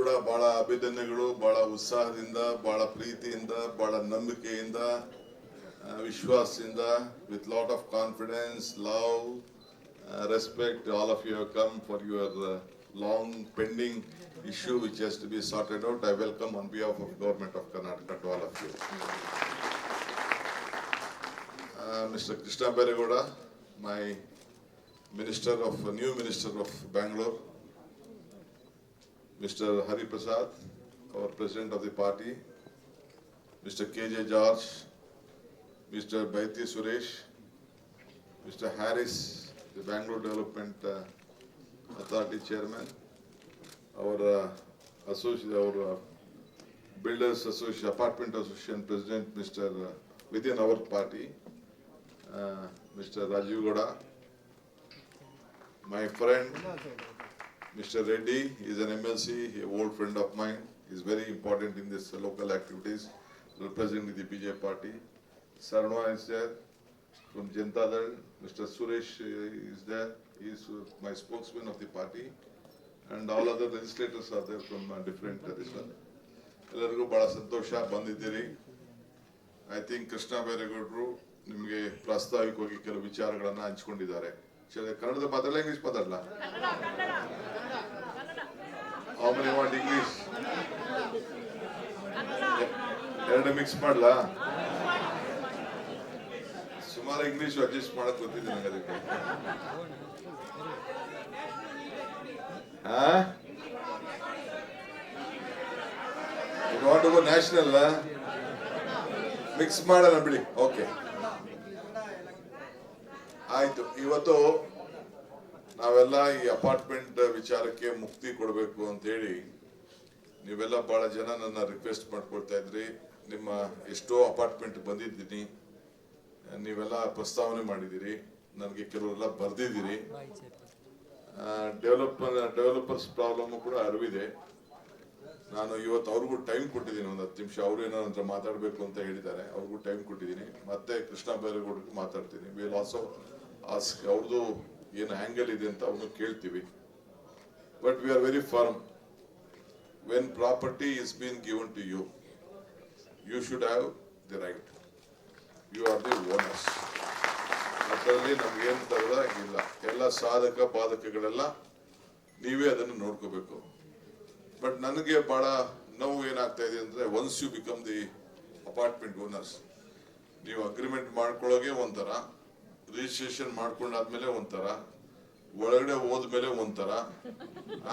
ಕೂಡ ಬಹಳ ಅಭಿನಂದನೆಗಳು, ಬಹಳ ಉತ್ಸಾಹದಿಂದ, ಬಹಳ ಪ್ರೀತಿಯಿಂದ, ಬಹಳ ನಂಬಿಕೆಯಿಂದ, ವಿಶ್ವಾಸದಿಂದ, with lot of confidence, love, respect, all of you have come for your long pending issue which has to be sorted out. I welcome on behalf of Government of Karnataka to all of you. Mr. Krishna Bairegowda, my new minister of Bangalore, Mr. Hari Prasad, our president of the party, Mr. KJ George, Mr. Baiti Suresh, Mr. Harris, the Bangalore Development Authority chairman, our Builders Association, Apartment Association president, Mr. within our party, Mr. Rajiv Gowda, my friend, Mr. Reddy is an MLC, an old friend of mine. He is very important in this local activities, representing the BJP party. Sarma is there from Janata Dal. Mr. Suresh is there. He is my spokesman of the party. And all other legislators are there from different this one. ಎಲ್ಲರಿಗೂ ಬಹಳ ಸಂತೋಷ ಬಂದಿದ್ದೀರಿ. I think Krishna ಬೈರೇಗೌಡರು ನಿಮಗೆ ಪ್ರಾಸ್ತಾವಿಕವಾಗಿ ಕೆಲವು ವಿಚಾರಗಳನ್ನ ಹಂಚಿಕೊಂಡಿದ್ದಾರೆ. ಕನ್ನಡದ ಮಾತಾಡಲ್ಲ, ಇಂಗ್ಲಿಷ್ ಮಾತಾಡಲ್ಲ? How many want English? ಎರಡು ಮಿಕ್ಸ್ ಮಾಡ್ಲಾ? ಸುಮಾರು ಇಂಗ್ಲಿಷ್ ಅಡ್ಜಸ್ಟ್ ಮಾಡಕ್ ಗೊತ್ತಿದೆ ನನಗೆ ಅದಕ್ಕೆ. You want to go national? Mix ಮಾಡೋಣ ಬಿಡಿ. ಓಕೆ, ಆಯ್ತು. ಇವತ್ತು ನಾವೆಲ್ಲ ಈ ಅಪಾರ್ಟ್ಮೆಂಟ್ ವಿಚಾರಕ್ಕೆ ಮುಕ್ತಿ ಕೊಡಬೇಕು ಅಂತ ಹೇಳಿ ನೀವೆಲ್ಲ ಬಹಳ ಜನ ನನ್ನ ರಿಕ್ವೆಸ್ಟ್ ಮಾಡ್ಕೊಳ್ತಾ ಇದ್ರಿ. ನಿಮ್ಮ ಎಷ್ಟೋ ಅಪಾರ್ಟ್ಮೆಂಟ್ ಬಂದಿದ್ದೀನಿ, ನೀವೆಲ್ಲ ಪ್ರಸ್ತಾವನೆ ಮಾಡಿದ್ದೀರಿ, ನನಗೆ ಕೆಲವರೆಲ್ಲ ಬರ್ದಿದ್ದೀರಿ. ಡೆವಲಪರ್ಸ್ ಪ್ರಾಬ್ಲಮ್ ಕೂಡ ಅರಿವಿದೆ. ನಾನು ಇವತ್ತು ಅವ್ರಿಗೂ ಟೈಮ್ ಕೊಟ್ಟಿದ್ದೀನಿ, ಒಂದು 10 ನಿಮಿಷ. ಅವ್ರು ಏನೋ ನಂತರ ಮಾತಾಡಬೇಕು ಅಂತ ಹೇಳಿದ್ದಾರೆ, ಅವ್ರಿಗೂ ಟೈಮ್ ಕೊಟ್ಟಿದ್ದೀನಿ. ಮತ್ತೆ ಕೃಷ್ಣ ಬೈರೇಗೌಡರಿಗೆ ಮಾತಾಡ್ತೀನಿ. ವಿಲ್ ಆಲ್ಸೋ ಆಸ್ಕ್ ಅವ್ರದ್ದು ಏನು ಆಂಗಲ್ ಇದೆ ಅಂತ ಅವನು ಕೇಳ್ತೀವಿ. But we are very firm. When property is been given to you, you should have the right. You are the owners. ಅದರಲ್ಲಿ ನಮ್ಗೇನು ತಗೊಳ್ಳೋಂಗಿಲ್ಲ. ಎಲ್ಲ ಸಾಧಕ ಬಾಧಕಗಳೆಲ್ಲ ನೀವೇ ಅದನ್ನು ನೋಡ್ಕೋಬೇಕು. ಬಟ್ ನನಗೆ ಬಹಳ ನೋವು ಏನಾಗ್ತಾ ಇದೆ ಅಂದ್ರೆ, once you become the apartment owners, ನೀವು ಅಗ್ರಿಮೆಂಟ್ ಮಾಡ್ಕೊಳ್ಳೋಕೆ ಒಂಥರ, ರಿಜಿಸ್ಟ್ರೇಷನ್ ಮಾಡ್ಕೊಂಡಾದ್ಮೇಲೆ ಒಂಥರ, ಒಳಗಡೆ ಹೋದ್ಮೇಲೆ ಒಂಥರ,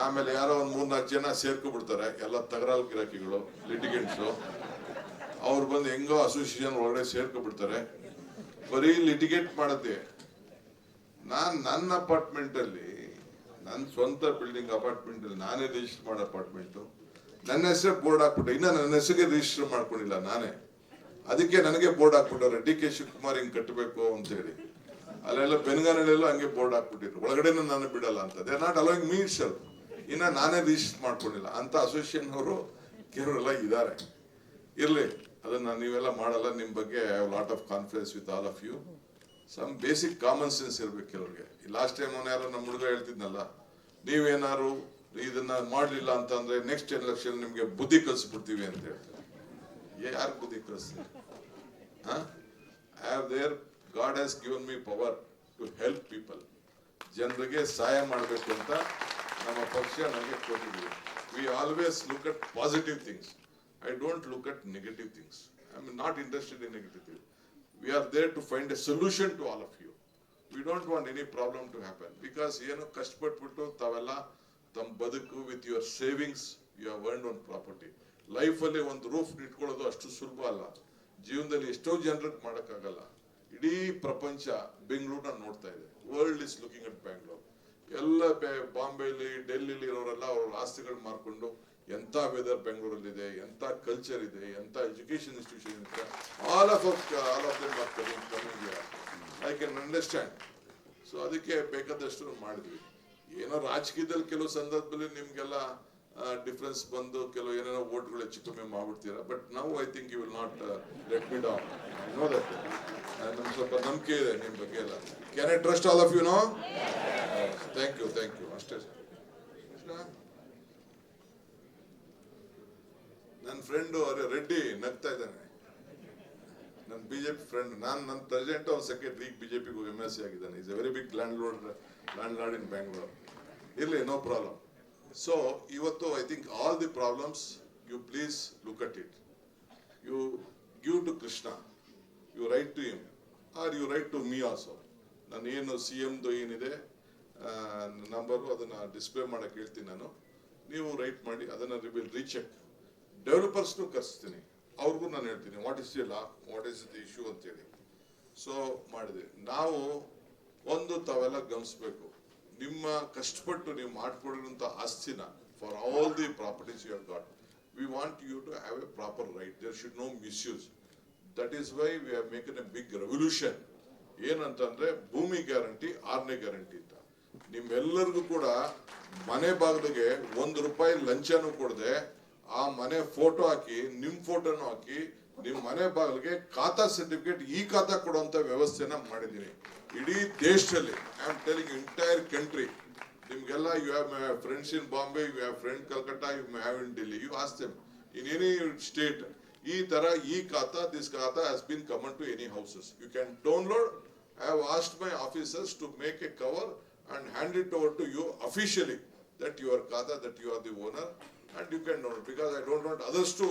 ಆಮೇಲೆ ಯಾರೋ ಒಂದ್ 3-4 ಜನ ಸೇರ್ಕೊಬಿಡ್ತಾರೆ, ಎಲ್ಲ ತಗರಾಲ್ ಗಿರಾಕಿಗಳು, ಲಿಟಿಗೆಂಟ್ಸು. ಅವ್ರು ಬಂದು ಹೆಂಗೋ ಅಸೋಸಿಯೇಷನ್ ಒಳಗಡೆ ಸೇರ್ಕೊಬಿಡ್ತಾರೆ, ಬರೀ ಲಿಟಿಗೇಟ್ ಮಾಡುತ್ತೆ. ನನ್ನ ಅಪಾರ್ಟ್ಮೆಂಟ್ ಅಲ್ಲಿ, ನನ್ನ ಸ್ವಂತ ಬಿಲ್ಡಿಂಗ್ ಅಪಾರ್ಟ್ಮೆಂಟ್ ಅಲ್ಲಿ ನಾನೇ ರಿಜಿಸ್ಟರ್ ಮಾಡೋ ಅಪಾರ್ಟ್ಮೆಂಟ್, ನನ್ನ ಹೆಸರೇ ಬೋರ್ಡ್ ಹಾಕ್ಬಿಟ್ಟೆ. ಇನ್ನ ನನ್ನ ಹೆಸರಿಗೆ ರಿಜಿಸ್ಟರ್ ಮಾಡ್ಕೊಂಡಿಲ್ಲ ನಾನೇ. ಅದಕ್ಕೆ ನನಗೆ ಬೋರ್ಡ್ ಹಾಕ್ಬಿಟ್ಟವ್ರೆ, DK ಶಿವಕುಮಾರ್ ಹಿಂಗ್ ಕಟ್ಟಬೇಕು ಅಂತ ಹೇಳಿ. ಅಲ್ಲೆಲ್ಲ ಬೆನ್ಗಾನಲ್ಲೆಲ್ಲ ಹಂಗೆ ಬೋರ್ಡ್ ಹಾಕ್ಬಿಟ್ಟಿದ್ರು, ಒಳಗಡೆ ನಾನು ಬಿಡಲ್ಲ ಅಂತ. They are not allowing me itself. ಇನ್ನ ನಾನೇ ರಿಜಿಸ್ಟರ್ ಮಾಡ್ಕೊಂಡಿಲ್ಲ ಅಂತ ಅಸೋಸಿಯೇಷನ್ ಅವರು ಕೆಲವರೆಲ್ಲ ಇದ್ದಾರೆ. ಇರ್ಲಿ, ಅದನ್ನ ನೀವೆಲ್ಲ ಮಾಡಲ್ಲ. ನಿಮ್ ಬಗ್ಗೆ I have lot of confidence with all of you. Some basic common sense ಇರ್ಬೇಕು ಕೆಲವ್ರಿಗೆ. ಲಾಸ್ಟ್ ಟೈಮ್ ನಾನು ಯಾರೋ ನಮ್ಮ ಹುಡುಗ ಹೇಳ್ತಿದ್ನಲ್ಲ, ನೀವೇನಾರು ಇದನ್ನ ಮಾಡ್ಲಿಲ್ಲ ಅಂತಂದ್ರೆ ನೆಕ್ಸ್ಟ್ ಎಲೆಕ್ಷನ್ ನಿಮ್ಗೆ ಬುದ್ಧಿ ಕಲಿಸ್ಬಿಡ್ತೀವಿ ಅಂತ ಹೇಳ್ತಾರೆ. ಯಾರು ಬುದ್ಧಿ ಕಲಿಸ್ತೀವಿ? God has given me power to help people. ಜನರಿಗೆ ಸಹಾಯ ಮಾಡಬೇಕು ಅಂತ ನಮ್ಮ ಪಕ್ಷ ನನಗೆ ಕೊಟ್ಟಿದೆ. We always look at positive things. I don't look at negative things. I am not interested in negative things. We are there to find a solution to all of you. We don't want any problem to happen, because ಏನು ಕಷ್ಟಪಟ್ಬಿಟ್ಟು ತಾವೆಲ್ಲ ತಮ್ಮ ಬದುಕು with your savings you have earned on property. Life ಅಲ್ಲಿ ಒಂದು roof ಇಟ್ಕೊಳ್ಳೋದು ಅಷ್ಟು ಸುಲಭ ಅಲ್ಲ. ಜೀವನದಲ್ಲಿ ಎಷ್ಟೋ ಜನರಿಗೆ ಮಾಡೋಕ್ಕಾಗಲ್ಲ. ಇಡೀ ಪ್ರಪಂಚ ಬೆಂಗಳೂರನ್ನ ನೋಡ್ತಾ ಇದೆ. World is looking at Bangalore. ಎಲ್ಲ ಬಾಂಬೆಲಿ, ಡೆಲ್ಲಿಲಿ ಇರೋರೆಲ್ಲ ಅವ್ರ ಆಸ್ತಿಗಳು ಮಾರ್ಕೊಂಡು, ಎಂತ ವೆದರ್ ಬೆಂಗಳೂರಲ್ಲಿ ಇದೆ, ಎಂತ ಕಲ್ಚರ್ ಇದೆ, ಎಂತ ಎಜುಕೇಶನ್ ಇನ್ಸ್ಟಿಟ್ಯೂಷನ್ ಇದೆ. All of them are coming here. I can understand. So ಅದಕ್ಕೆ ಬೇಕಾದಷ್ಟು ಮಾಡಿದ್ವಿ. ಏನೋ ರಾಜಕೀಯದಲ್ಲಿ ಕೆಲವು ಸಂದರ್ಭದಲ್ಲಿ ನಿಮ್ಗೆಲ್ಲ ಡಿಫರೆನ್ಸ್ ಬಂದು ಕೆಲವು ಏನೇನೋ ವೋಟ್ಗಳು ಹೆಚ್ಚು ಕಮ್ಮಿ ಮಾಡ್ಬಿಡ್ತೀರಾ. But now I think you will not let me down. Know that. ನಮ್ಗೆ ಸ್ವಲ್ಪ ನಂಬಿಕೆ ಇದೆ ನಿಮ್ಮ ಬಗ್ಗೆ ಎಲ್ಲ. Can I trust all of you? No? Thank you ಅಷ್ಟೇ. ಫ್ರೆಂಡು ರೆಡ್ಡಿ ನಗ್ತಾ ಇದ್ದಾನೆ. ನನ್ನ ಬಿಜೆಪಿ ಫ್ರೆಂಡ್, ನನ್ನ ಪ್ರೆಸಿಡೆಂಟ್ ಅವ್ರ ಸೆಕ್ರೆಟರಿ ಬಿಜೆಪಿಗೂ MSc ಆಗಿದ್ದಾನೆ. Is a very big landlord in Bangalore. ಇರ್ಲಿ, ನೋ ಪ್ರಾಬ್ಲಮ್. ಸೊ ಇವತ್ತು I think all the problems you please look at it. You give to Krishna, you write to him or you write to me also. ನಾನು ಏನು CMದು ಏನಿದೆ number ಅದನ್ನು display ಮಾಡಕ್ಕೆ ಹೇಳ್ತೀನಿ ನಾನು. ನೀವು ರೈಟ್ ಮಾಡಿ, ಅದನ್ನು ವಿಲ್ ರೀಚೆಕ್. ಡೆವಲಪರ್ಸ್ನು ಕರೆಸ್ತೀನಿ, ಅವ್ರಿಗೂ ನಾನು ಹೇಳ್ತೀನಿ what is the law, what is the issue ಅಂತೇಳಿ. ಸೊ ಮಾಡಿದೆ. ನಾವು ಒಂದು ತಾವೆಲ್ಲ ಗಮನಿಸ್ಬೇಕು, ನಿಮ್ಮ ಕಷ್ಟಪಟ್ಟು ನೀವು ಮಾಡ್ಕೊಂಡಿರುವಂಥ ಆಸ್ತಿನ for all the properties you have got, we want you to have a proper right. There should no misuse. That is why we have ಮೇಕನ್ ಎ ಬಿಗ್ ರೆವಲ್ಯೂಷನ್. ಏನಂತಂದ್ರೆ ಭೂಮಿ ಗ್ಯಾರಂಟಿ, 6ನೇ ಗ್ಯಾರಂಟಿ ಅಂತ. ನಿಮ್ಮೆಲ್ಲರಿಗೂ ಕೂಡ ಮನೆ ಬಾಗಿಲಿಗೆ ₹1 ಲಂಚನೂ ಕೊಡದೆ ಆ ಮನೆ ಫೋಟೋ ಹಾಕಿ, ನಿಮ್ ಫೋಟೋನು ಹಾಕಿ, ನಿಮ್ ಮನೆ ಬಾಗಿಲಿಗೆ ಖಾತಾ ಸರ್ಟಿಫಿಕೇಟ್, ಈ ಖಾತಾ ಕೊಡುವಂತ ವ್ಯವಸ್ಥೆನ ಮಾಡಿದೀನಿ ಇಡೀ ದೇಶದಲ್ಲಿ. I am telling entire country. ನಿಮ್ಗೆಲ್ಲ you have friends in Bombay, you have friend Calcutta, you have in Delhi, you ask them in any state. ಈ ತರ ಈ khata, this khata has been common to any houses. You can download. I have asked my officers to make a cover and hand it over to you officially that your khata, that you are the owner, and you can download, because I don't want others to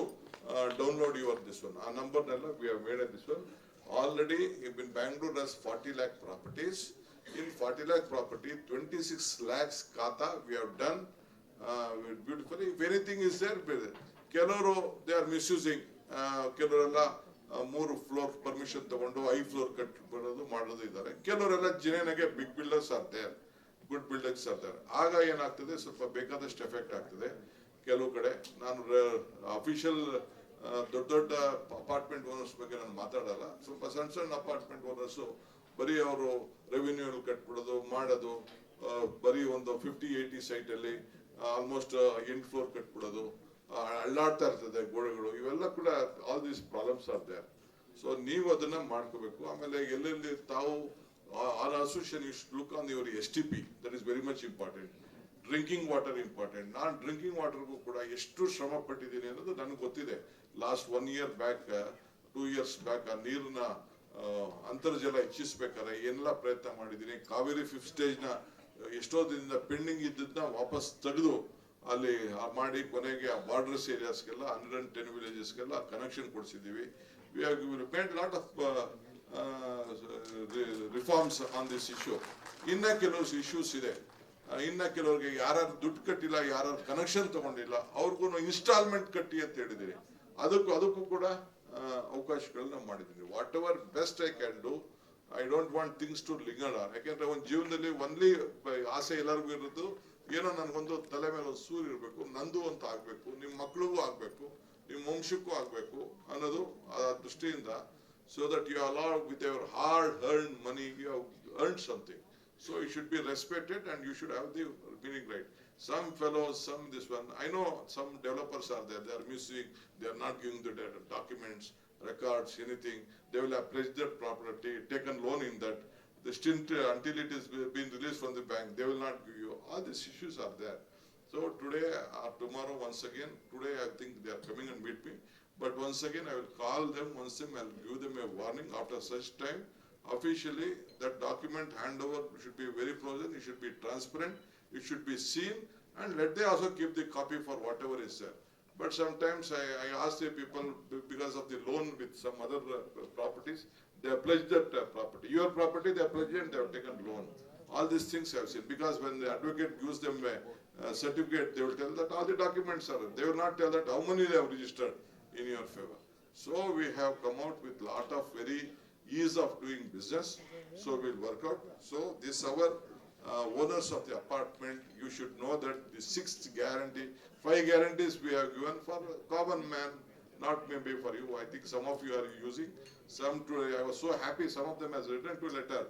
download your this one. Our number we have made this one. Already in Bangalore has 40 lakh properties. In 40 lakh property, 26 lakhs khata we have done beautifully. If anything is there, ಕೆಲವರು they are misusing. ಕೆಲವರೆಲ್ಲ 3 floor permission ತಗೊಂಡು 5 floor cut ಮಾಡೋದು ಇದ್ದಾರೆ. ಕೆಲವರೆಲ್ಲ ಜಿನೇನಾಗೆ big builders ಆಗ್ತಾರೆ, good builders ಆಗ್ತಾರೆ. ಆಗ ಏನಾಗ್ತದೆ, ಸ್ವಲ್ಪ ಬೇಕಾದಷ್ಟು ಎಫೆಕ್ಟ್ ಆಗ್ತದೆ ಕೆಲವು ಕಡೆ. ನಾನು ಅಫಿಷಿಯಲ್ ದೊಡ್ಡ ಅಪಾರ್ಟ್ಮೆಂಟ್ ಓನರ್ಸ್ ಬಗ್ಗೆ ನಾನು ಮಾತಾಡಲ್ಲ. ಸ್ವಲ್ಪ ಸಣ್ಣ ಅಪಾರ್ಟ್ಮೆಂಟ್ ಓನರ್ಸು ಬರೀ ಅವರು ರೆವಿನ್ಯೂ ಕಟ್ಬಿಡೋದು ಮಾಡೋದು, ಬರೀ ಒಂದು 50-80 ಸೈಟಲ್ಲಿ ಆಲ್ಮೋಸ್ಟ್ 8 ಫ್ಲೋರ್ ಕಟ್ಬಿಡೋದು, ಅಳ್ಳಾಡ್ತಾ ಇರ್ತದೆ ಗೋಡೆಗಳು. ಇವೆಲ್ಲ ಕೂಡ all these problems are there. So ನೀವು ಅದನ್ನ ಮಾಡ್ಕೋಬೇಕು. ಆಮೇಲೆ ಎಲ್ಲೆಲ್ಲಿ ತಾವು our association you should look on your STP. That is very much important. Drinking water important. ನಾನು ಡ್ರಿಂಕಿಂಗ್ ವಾಟರ್ಗೂ ಕೂಡ ಎಷ್ಟು ಶ್ರಮ ಪಟ್ಟಿದ್ದೀನಿ ಅನ್ನೋದು ನನಗೆ ಗೊತ್ತಿದೆ. Last 1 year back, 2 years back ಆ ನೀರಿನ ಅಂತರ್ಜಲ ಹೆಚ್ಚಿಸ್ಬೇಕಾದ್ರೆ ಏನೆಲ್ಲ ಪ್ರಯತ್ನ ಮಾಡಿದ್ದೀನಿ. ಕಾವೇರಿ 5th ಸ್ಟೇಜ್ನ ಎಷ್ಟೋ ದಿನದಿಂದ ಪೆಂಡಿಂಗ್ ಇದ್ದದನ್ನ ವಾಪಸ್ ತೆಗೆದು ಅಲ್ಲಿ ಮಾಡಿ ಕೊನೆಗೆ ಆ ಬಾರ್ಡರ್ಸ್ ಏರಿಯಾಸ್ಗೆಲ್ಲ 110 ವಿಲೇಜಸ್ಗೆಲ್ಲ ಕನೆಕ್ಷನ್ ಕೊಡಿಸಿದ್ದೀವಿ. We have made lot of reforms on this issue. ಇನ್ನ ಕೆಲವು ಇಶ್ಯೂಸ್ ಇದೆ. ಇನ್ನ ಕೆಲವರಿಗೆ ಯಾರು ದುಡ್ಡು ಕಟ್ಟಿಲ್ಲ, ಯಾರು ಕನೆಕ್ಷನ್ ತಗೊಂಡಿಲ್ಲ, ಅವ್ರಿಗೂ ಇನ್ಸ್ಟಾಲ್ಮೆಂಟ್ ಕಟ್ಟಿ ಅಂತ ಹೇಳಿದ್ದೀವಿ. ಅದಕ್ಕೂ ಕೂಡ ಅವಕಾಶಗಳನ್ನ ಮಾಡಿದ್ದೀನಿ. Whatever best I can do. I don't want things to linger on. ಯಾಕೆಂದ್ರೆ ಒಂದು ಜೀವನದಲ್ಲಿ ಒನ್ಲಿ ಆಸೆ ಎಲ್ಲರಿಗೂ ಇರೋದು ಏನೋ ನನಗೊಂದು ತಲೆ ಮೇಲೆ ಒಂದು ಸೂರು ಇರಬೇಕು, ನಂದು ಅಂತ ಆಗ್ಬೇಕು, ನಿಮ್ಮ ಮಕ್ಳಿಗೂ ಆಗ್ಬೇಕು, ನಿಮ್ಮ ವಂಶಕ್ಕೂ ಆಗ್ಬೇಕು ಅನ್ನೋದು ಆ ದೃಷ್ಟಿಯಿಂದ. So that you allow with your hard earned money, you have earned something. So it should be respected and you should have the meaning right. Some fellows, some this one, I know some developers are there, they are misusing, they are not giving the documents, records, anything. They will have pledged their property, taken loan in that. The stint until it is being released from the bank, they will not give you. All these issues are there. So today or tomorrow, once again, today I think they are coming and meet me. But once again, I will call them once again, I will give them a warning. After such time, officially, that document handover should be very frozen, it should be transparent, it should be seen, and let they also keep the copy for whatever is there. But sometimes I ask the people, because of the loan with some other properties, they have pledged that property. Your property they have pledged and they have taken loan. All these things I have seen. Because when the advocate gives them a certificate, they will tell that all the documents are. They will not tell that how many they have registered in your favor. So we have come out with lot of very ease of doing business. So we'll work out. So this our owners of the apartment, you should know that the 6th guarantee, 5 guarantees we have given for common man, not maybe for you. I think some of you are using. Some today, I was so happy, some of them has written to letter.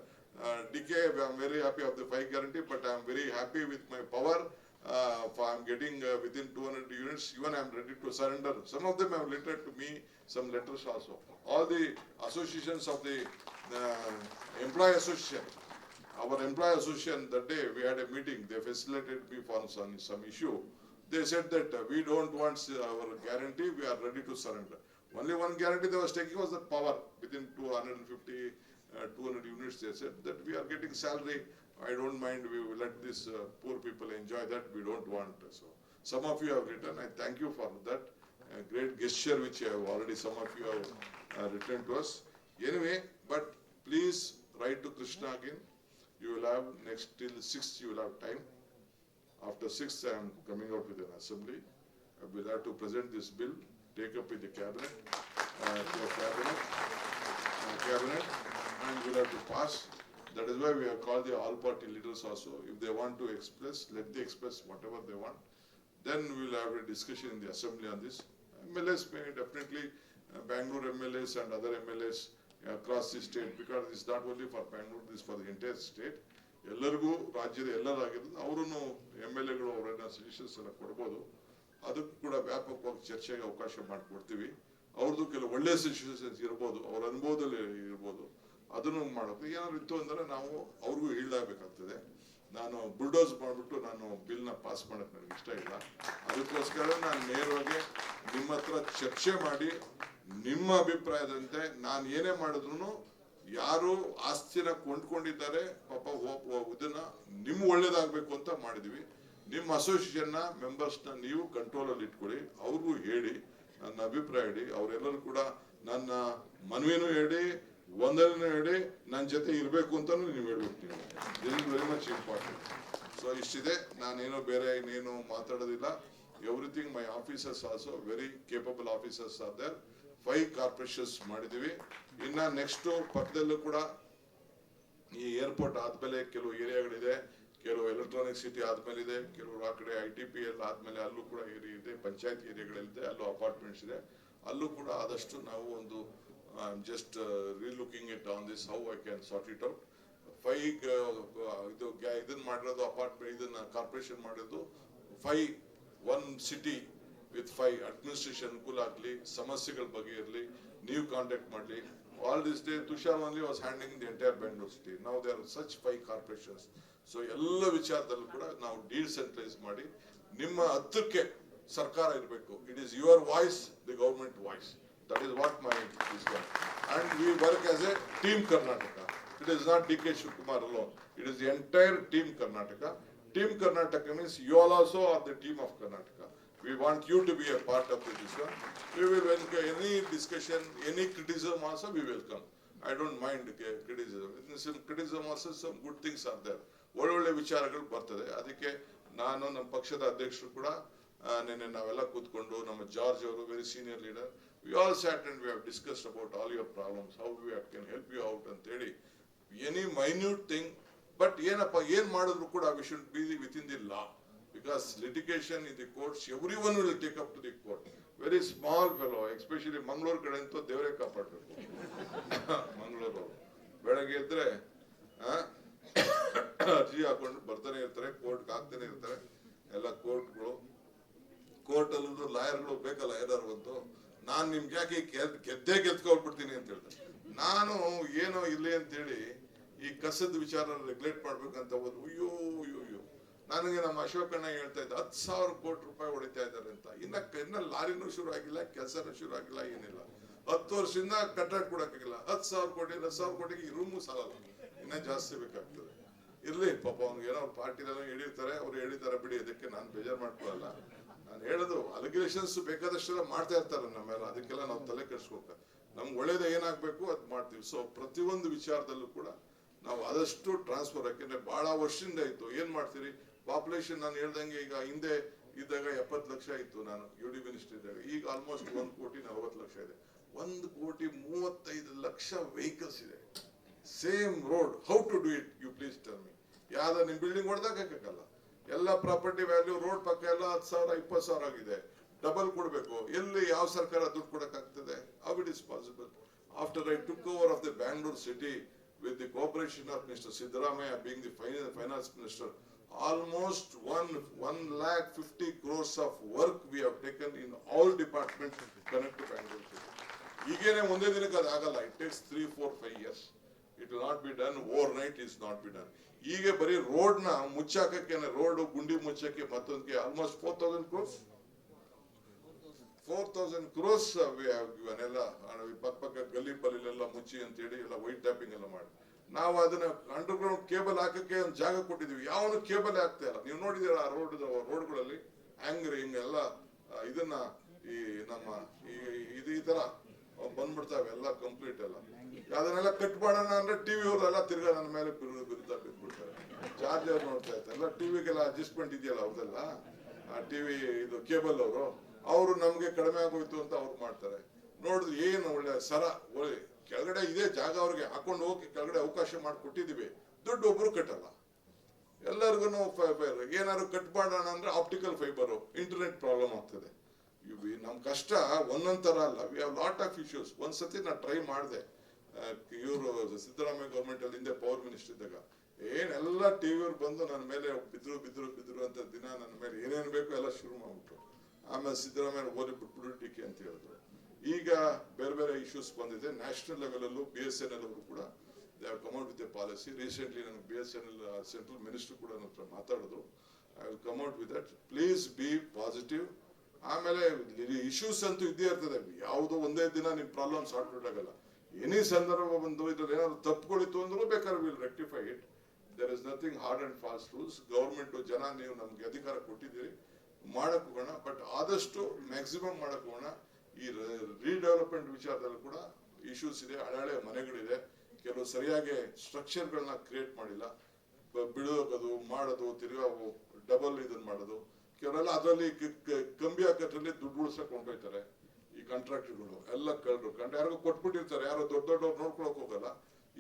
DK, I am very happy of the 5 guarantee, but I am very happy with my power. I am getting within 200 units, even I am ready to surrender. Some of them have lettered to me, some letters also. All the associations of the employee association, our employee association, that day we had a meeting, they facilitated me for some issue. they said that we don't want our guarantee, we are ready to surrender. Only one guarantee they was taking was the power within 250, 200 units. They said that we are getting salary. I don't mind. We will let these poor people enjoy that. We don't want. So some of you have written. I thank you for that great gesture which you have already. Some of you have written to us. Anyway, but please write to Krishna again. You will have next till 6th. You will have time. After 6th, I am coming out with an assembly. I will have to present this bill, take up with the cabinet, cabinet, and we'll have to pass. That is why we have called the all party leaders also. If they want to express, let them express whatever they want. Then we will have a discussion in the assembly on this. MLAs may definitely, Bangalore MLAs and other MLAs across the state, because it's not only for Bangalore, this is for the entire state. ಎಲ್ಲರಿಗೂ ರಾಜ್ಯದ ಎಲ್ಲರಾಗಿರೋದು ಅವರು MLAಗಳು ಅವರನ್ನ suggestions ಎಲ್ಲ ಕೊಡ್ಬೋದು. ಅದಕ್ಕೂ ಕೂಡ ವ್ಯಾಪಕವಾಗಿ ಚರ್ಚೆಗೆ ಅವಕಾಶ ಮಾಡಿಕೊಡ್ತೀವಿ. ಅವ್ರದ್ದು ಕೆಲವು ಒಳ್ಳೆ ಸಜೆಷನ್ಸ್ ಇರ್ಬೋದು, ಅವ್ರ ಅನುಭವದಲ್ಲಿ ಇರ್ಬೋದು, ಅದನ್ನು ಮಾಡೋದು. ಏನಾದ್ರು ಇತ್ತು ಅಂದ್ರೆ ನಾವು ಅವ್ರಿಗೂ ಹೇಳ್ದಾಗಬೇಕಾಗ್ತದೆ. ನಾನು ಬುಲ್ಡೋಸ್ ಮಾಡಿಬಿಟ್ಟು ನಾನು ಬಿಲ್ನ ಪಾಸ್ ಮಾಡಕ್ಕೆ ನನಗೆ ಇಷ್ಟ ಇಲ್ಲ. ಅದಕ್ಕೋಸ್ಕರ ನಾನು ನೇರವಾಗಿ ನಿಮ್ಮ ಹತ್ರ ಚರ್ಚೆ ಮಾಡಿ ನಿಮ್ಮ ಅಭಿಪ್ರಾಯದಂತೆ ನಾನು ಏನೇ ಮಾಡಿದ್ರು, ಯಾರು ಆಸ್ತಿನ ಕೊಂಡ್ಕೊಂಡಿದ್ದಾರೆ ಪಾಪ ಇದನ್ನ ನಿಮ್ ಒಳ್ಳೇದಾಗ್ಬೇಕು ಅಂತ ಮಾಡಿದ್ವಿ. ನಿಮ್ಮ ಅಸೋಸಿಯೇಷನ್ ನ ಮೆಂಬರ್ಸ್ ನ ನೀವು ಕಂಟ್ರೋಲ್ ಅಲ್ಲಿ ಇಟ್ಕೊಳ್ಳಿ, ಅವ್ರಿಗೂ ಹೇಳಿ, ನನ್ನ ಅಭಿಪ್ರಾಯ ಹೇಳಿ. ಅವರೆಲ್ಲರೂ ಕೂಡ ನನ್ನ ಮನವಿನೂ ಹೇಳಿ, ಒಂದನ್ನು ಹೇಳಿ, ನನ್ನ ಜೊತೆ ಇರಬೇಕು ಅಂತ ನೀವು ಹೇಳ್ಬೇಕು. ನೀವು this is very much important. So ಇಷ್ಟಿದೆ, ನಾನೇನೋ ಬೇರೆ ಇನ್ನೇನು ಮಾತಾಡೋದಿಲ್ಲ. Everything my officers also very capable officers are there. 5 corporations ಮಾಡಿದೀವಿ. ಇನ್ನ ನೆಕ್ಸ್ಟ್ ಪಕ್ಕದಲ್ಲೂ ಕೂಡ ಈ ಏರ್ಪೋರ್ಟ್ ಆದ್ಮೇಲೆ ಕೆಲವು ಏರಿಯಾಗಳಿದೆ, ಕೆಲವು ಎಲೆಕ್ಟ್ರಾನಿಕ್ ಸಿಟಿ ಆದ್ಮೇಲೆ ಇದೆ, ಕೆಲವರು ಆ ಕಡೆ ITPL ಆದ್ಮೇಲೆ ಅಲ್ಲೂ ಕೂಡ ಏರಿಯಾ ಇದೆ, ಪಂಚಾಯತ್ ಏರಿಯಾಗಳಿದೆ, ಅಲ್ಲೂ ಅಪಾರ್ಟ್ಮೆಂಟ್ಸ್ ಇದೆ. ಅಲ್ಲೂ ಕೂಡ ಆದಷ್ಟು ನಾವು ಒಂದು just relooking it on this, how I can sort it out. 5 ಇದನ್ನ ಮಾಡಿರೋದು ಅಪಾರ್ಟ್ಮೆಂಟ್, ಇದನ್ನ ಕಾರ್ಪೊರೇಷನ್ ಮಾಡಿರೋದು 5 1 ಸಿಟಿ ವಿತ್ 5 ಅಡ್ಮಿನಿಸ್ಟ್ರೇಷನ್ ಅನುಕೂಲ ಆಗಲಿ, ಸಮಸ್ಯೆಗಳ ಬಗ್ಗೆ ಇರಲಿ, ನೀವು ಕಾಂಟ್ಯಾಕ್ಟ್ ಮಾಡಲಿ. All this day, Tushar only was handling the entire Bangalore city. Now there are such 5 corporations. So ಎಲ್ಲ ವಿಚಾರದಲ್ಲೂ ಕೂಡ ನಾವು ಡಿಸೆಂಟ್ರಲೈಸ್ ಮಾಡಿ ನಿಮ್ಮ ಹತ್ತಕ್ಕೆ ಸರ್ಕಾರ ಇರಬೇಕು. It is your voice, the government voice. That is what my is done. And we work as a team Karnataka. It is not DK Shivakumar alone. It is the entire team Karnataka. Team Karnataka means you all also are the team of Karnataka. We want you to be a part of this one. We will welcome any discussion, any criticism also we welcome. I don't mind criticism. In some criticism also some good things are there. ಒಳ್ಳೊಳ್ಳೆ ವಿಚಾರಗಳು ಬರ್ತದೆ. ಅದಕ್ಕೆ ನಾನು ನಮ್ಮ ಪಕ್ಷದ ಅಧ್ಯಕ್ಷರು ಕೂಡ ನಿನ್ನೆ ನಾವೆಲ್ಲ ಕೂತ್ಕೊಂಡು, ನಮ್ಮ ಜಾರ್ಜ್ ಅವರು very senior leader, we all sat and we have discussed about all your problems, how we can help you out ಅಂತ ಹೇಳಿ, any minute thing. But ಏನಪ್ಪ ಏನ್ ಮಾಡಿದ್ರು ಕೂಡ we should be within the law. Because litigation in the courts, everyone will take up to the court. Very small fellow, especially Mangalore kade antu devare kaapadabeku. Mangalore ಬೆಳಗ್ಗೆ ಇದ್ರೆ ಅರ್ಜಿ ಹಾಕೊಂಡು ಬರ್ತಾನೆ ಇರ್ತಾರೆ, ಕೋರ್ಟ್ ಹಾಕ್ತಾನೆ ಇರ್ತಾರೆ. ಎಲ್ಲ ಕೋರ್ಟ್ಗಳು, ಕೋರ್ಟ್ ಅಲ್ಲೂ ಲಾಯರ್ಗಳು ಬೇಕಲ್ಲ ಏನಾರು ಒಂದು. ನಾನ್ ನಿಮ್ಗೆ ಯಾಕೆ ಗೆದ್ಕೊಳ್ಬಿಡ್ತೀನಿ ಅಂತ ಹೇಳ್ತಾರೆ. ನಾನು ಏನೋ ಇಲ್ಲಿ ಅಂತ ಹೇಳಿ ಈ ಕಸದ ವಿಚಾರ ರೆಗ್ಯುಲೇಟ್ ಮಾಡ್ಬೇಕಂತ ಹೋದ್ರು. ಅಯ್ಯೋ ನನಗೆ ನಮ್ಮ ಅಶೋಕಣ್ಣ ಹೇಳ್ತಾ ಇದ್ದ 10,000 ಕೋಟಿ ರೂಪಾಯಿ ಹೊಡಿತಾ ಇದ್ದಾರೆ ಅಂತ. ಇನ್ನ ಲಾರಿನೂ ಶುರು ಆಗಿಲ್ಲ, ಕೆಲಸನೂ ಶುರು ಆಗಿಲ್ಲ, ಏನಿಲ್ಲ. 10 ವರ್ಷದಿಂದ ಕಟ್ಟಡ ಕೊಡಕ್ಕಾಗಿಲ್ಲ. 10,000 ಕೋಟಿ 10,000 ಕೋಟಿಗೆ ಈ ರೂಮು ಸಾಲಲ್ಲ, ಇನ್ನ ಜಾಸ್ತಿ ಬೇಕಾಗ್ತದೆ. ಇರ್ಲಿ ಪಾಪ ಅವ್ನಿಗೆ ಏನೋ ಪಾರ್ಟಿಲೆಲ್ಲ ಹೇಳಿರ್ತಾರೆ, ಅವ್ರು ಹೇಳಿದ್ದಾರೆ ಬಿಡಿ, ಅದಕ್ಕೆ ನಾನು ಬೇಜಾರು ಮಾಡ್ಕೊಳ್ಳಲ್ಲ. ನಾನು ಹೇಳೋದು ಅಲಿಗೇಷನ್ಸ್ ಬೇಕಾದಷ್ಟೆಲ್ಲ ಮಾಡ್ತಾ ಇರ್ತಾರೆ ನಮ್ಮೆಲ್ಲ, ಅದಕ್ಕೆಲ್ಲ ನಾವು ತಲೆ ಕೆಡಿಸ್ಕೋಕ. ನಮ್ಗೆ ಒಳ್ಳೇದ ಏನಾಗ್ಬೇಕು ಅದ್ ಮಾಡ್ತೀವಿ. ಸೊ ಪ್ರತಿಯೊಂದು ವಿಚಾರದಲ್ಲೂ ಕೂಡ ನಾವು ಆದಷ್ಟು ಟ್ರಾನ್ಸ್ಫರ್, ಯಾಕೆಂದ್ರೆ ಬಹಳ ವರ್ಷದಿಂದ ಇತ್ತು. ಏನ್ ಮಾಡ್ತೀರಿ, ಪಾಪ್ಯುಲೇಷನ್ ನಾನು ಹೇಳ್ದಂಗೆ ಈಗ ಹಿಂದೆ ಇದ್ದಾಗ 70 ಲಕ್ಷ ಇತ್ತು, ನಾನು UD ಮಿನಿಸ್ಟರ್ ಇದ್ದಾಗ. ಈಗ ಆಲ್ಮೋಸ್ಟ್ 1,40,40 ಇದೆ. 1,35,00,000 ವೆಹಿಕಲ್ಸ್ ಇದೆ. Same road, how to do it, you please tell me. ಯಾವ್ದ ನಿಮ್ ಬಿಲ್ಡಿಂಗ್ ಹೊಡೆದಾಕಲ್ಲ, ಎಲ್ಲ ಪ್ರಾಪರ್ಟಿ ವ್ಯಾಲ್ಯೂ ರೋಡ್ ಪಕ್ಕ ಎಲ್ಲ 10,000 20,000 ಆಗಿದೆ. ಡಬಲ್ ಕೊಡ್ಬೇಕು. ಎಲ್ಲಿ ಯಾವ ಸರ್ಕಾರ ದುಡ್ಡು ಕೊಡಕ್ಕಾಗ್ತದೆ? How it is possible? After I took over of the Bangalore city with the cooperation of Mr. Siddaramaiah being the finance minister, almost 1,50,000 crores of work we have taken in all departments connected to Bangalore city. ಈಗೇನೆ ಒಂದೇ ದಿನಕ್ಕೆ ಅದು ಆಗಲ್ಲ. It takes 3, 4, 5 years. It will not be done over night, is not be done. ಈಗ ಬರೀ road ನ ಮುಚ್ಚಾಕಕ್ಕೆ, road ಗುಂಡಿ ಮುಚ್ಚಕ್ಕೆ ಮತ್ತೊಂದಕ್ಕೆ almost 4,000 crores 4,000 crores ಇವನ್ನೆಲ್ಲ ಪಕ್ಕ ಗಲ್ಲಿ ಪಲ್ಲಿಲೆಲ್ಲ ಮುಚ್ಚಿ ಅಂತ ಹೇಳಿ ಎಲ್ಲ ವೈಟ್ ಟ್ಯಾಪಿಂಗ್ ಎಲ್ಲ ಮಾಡಿ ನಾವು ಅದನ್ನ ಅಂಡರ್ಗ್ರೌಂಡ್ ಕೇಬಲ್ ಹಾಕಕ್ಕೆ ಒಂದು ಜಾಗ ಕೊಟ್ಟಿದೀವಿ. ಯಾವನು ಕೇಬಲ್ ಹಾಕ್ತಾ ಇಲ್ಲ. ನೀವು ನೋಡಿದೀರ ಆ ರೋಡ್ಗಳಲ್ಲಿ ಆಂಗ್ರಿಂಗ್ ಎಲ್ಲ ಇದನ್ನ ಈ ನಮ್ಮ ಈ ತರ ಬಂದ್ಬಿಡ್ತಾವೆ ಎಲ್ಲ ಕಂಪ್ಲೀಟ್ ಎಲ್ಲ. ಅದನ್ನೆಲ್ಲ ಕಟ್ ಮಾಡೋಣ ಅಂದ್ರೆ ಟಿವಿ ಅವರೆಲ್ಲ ತಿರ್ಗಾ ನನ್ನ ಮೇಲೆ ಬಿರುತ್ತಾ ಬಿದ್ದ್ಬಿಡ್ತಾರೆ. ಚಾರ್ಜರ್ ನೋಡ್ತಾ ಇರ್ತಾರೆ ಎಲ್ಲ, ಟಿವಿಗೆಲ್ಲ ಅಡ್ಜಸ್ಟ್ಮೆಂಟ್ ಇದೆಯಲ್ಲ ಅವ್ರದೆಲ್ಲ, ಆ ಟಿವಿ ಇದು ಕೇಬಲ್ ಅವರು ನಮ್ಗೆ ಕಡಿಮೆ ಆಗೋಯ್ತು ಅಂತ ಅವ್ರು ಮಾಡ್ತಾರೆ. ನೋಡಿದ್ರೆ ಏನು ಒಳ್ಳೆ ಸರ ಕೆಳಗಡೆ ಇದೇ ಜಾಗ ಅವ್ರಿಗೆ ಹಾಕೊಂಡು ಹೋಗಿ ಕೆಳಗಡೆ ಅವಕಾಶ ಮಾಡಿ ಕೊಟ್ಟಿದೀವಿ. ದುಡ್ಡು ಒಬ್ರು ಕಟ್ಟಲ್ಲ, ಎಲ್ಲರಿಗೂ ಫೈಬರ್ ಏನಾದ್ರು ಕಟ್ ಮಾಡೋಣ ಅಂದ್ರೆ ಆಪ್ಟಿಕಲ್ ಫೈಬರ್, ಇಂಟರ್ನೆಟ್ ಪ್ರಾಬ್ಲಮ್ ಆಗ್ತದೆ. ನಮ್ ಕಷ್ಟ ಒಂದೊಂದ್ ತರ ಅಲ್ಲ. We have lot of issues. ಒಂದ್ಸತಿ ನಾ ಟ್ರೈ ಮಾಡಿದೆ, ಇವರು ಸಿದ್ದರಾಮಯ್ಯ ಗೌರ್ಮೆಂಟ್ ಅಲ್ಲಿ ಹಿಂದೆ ಪವರ್ ಮಿನಿಸ್ಟರ್ ಇದ್ದಾಗ ಏನೆಲ್ಲ ಟಿವಿಯವ್ರು ಬಂದು ನನ್ನ ಮೇಲೆ ಬಿದ್ರು ಅಂತ ದಿನ ನನ್ನ ಮೇಲೆ ಏನೇನು ಬೇಕು ಎಲ್ಲ ಶುರು ಮಾಡ್ಬಿಟ್ರು. ಆಮೇಲೆ ಸಿದ್ದರಾಮಯ್ಯ ಓದಿ ಬಿಟ್ಬಿಡು ಟೀಕೆ ಅಂತ ಹೇಳಿದ್ರು. ಈಗ ಬೇರೆ ಬೇರೆ ಇಶ್ಯೂಸ್ ಬಂದಿದೆ. ನ್ಯಾಷನಲ್ ಲೆವೆಲ್ ಅಲ್ಲೂ BSNL ಅವರು ಕೂಡ they have come out with a policy. Recently ನನಗೆ BSNL ಸೆಂಟ್ರಲ್ ಮಿನಿಸ್ಟರ್ ಕೂಡ ನನ್ನ ಹತ್ರ ಮಾತಾಡಿದ್ರು. I will come out with that. Please be positive. ಆಮೇಲೆ ಇಶ್ಯೂಸ್ ಅಂತೂ ಇದ್ದೇ ಇರ್ತದೆ. ಯಾವುದೋ ಒಂದೇ ದಿನ ನಿಮ್ ಪ್ರಾಬ್ಲಮ್ ಸಾರ್ಟ್ ಔಟ್ ಆಗಲ್ಲ. ಎನಿ ಸಂದರ್ಭ ಬಂದು ಇದ್ರಲ್ಲಿ ಏನಾದ್ರು ತಪ್ಪುಗಳಿತ್ತು ಅಂದ್ರೂ ಬೇಕಾದ್ರೆ will rectify it. There is nothing hard and fast rules. Government ಜನ ನೀವು ನಮ್ಗೆ ಅಧಿಕಾರ ಕೊಟ್ಟಿದ್ದೀರಿ, ಮಾಡಕ್ ಹೋಗೋಣ. ಬಟ್ ಆದಷ್ಟು ಮ್ಯಾಕ್ಸಿಮಮ್ ಮಾಡಕ್ ಹೋಗೋಣ. ಈ ರೀಡೆವಲಪ್ಮೆಂಟ್ ವಿಚಾರದಲ್ಲಿ ಕೂಡ ಇಶ್ಯೂಸ್ ಇದೆ. ಹಳೆ ಮನೆಗಳಿದೆ, ಕೆಲವು ಸರಿಯಾಗಿ ಸ್ಟ್ರಕ್ಚರ್ಗಳನ್ನ ಕ್ರಿಯೇಟ್ ಮಾಡಿಲ್ಲ. ಬಿಡೋದು ಮಾಡೋದು, ತಿರ್ಗಾ ಡಬಲ್ ಇದನ್ನ ಮಾಡೋದು. ಕೆಲವೆಲ್ಲ ಅದರಲ್ಲಿ ಕಂಬಿ ಹಾಕೋದ್ರಲ್ಲಿ ದುಡ್ಡು ಉಳಿಸಕ್ ಹೊಂಟೋಯ್ತಾರೆ ಈ ಕಾಂಟ್ರಾಕ್ಟರ್ಗಳು ಎಲ್ಲ. ಯಾರಿಗೂ ಕೊಟ್ಬಿಟ್ಟಿರ್ತಾರೆ, ಯಾರೋ ದೊಡ್ಡವ್ರು ನೋಡ್ಕೊಳಕ್ ಹೋಗಲ್ಲ.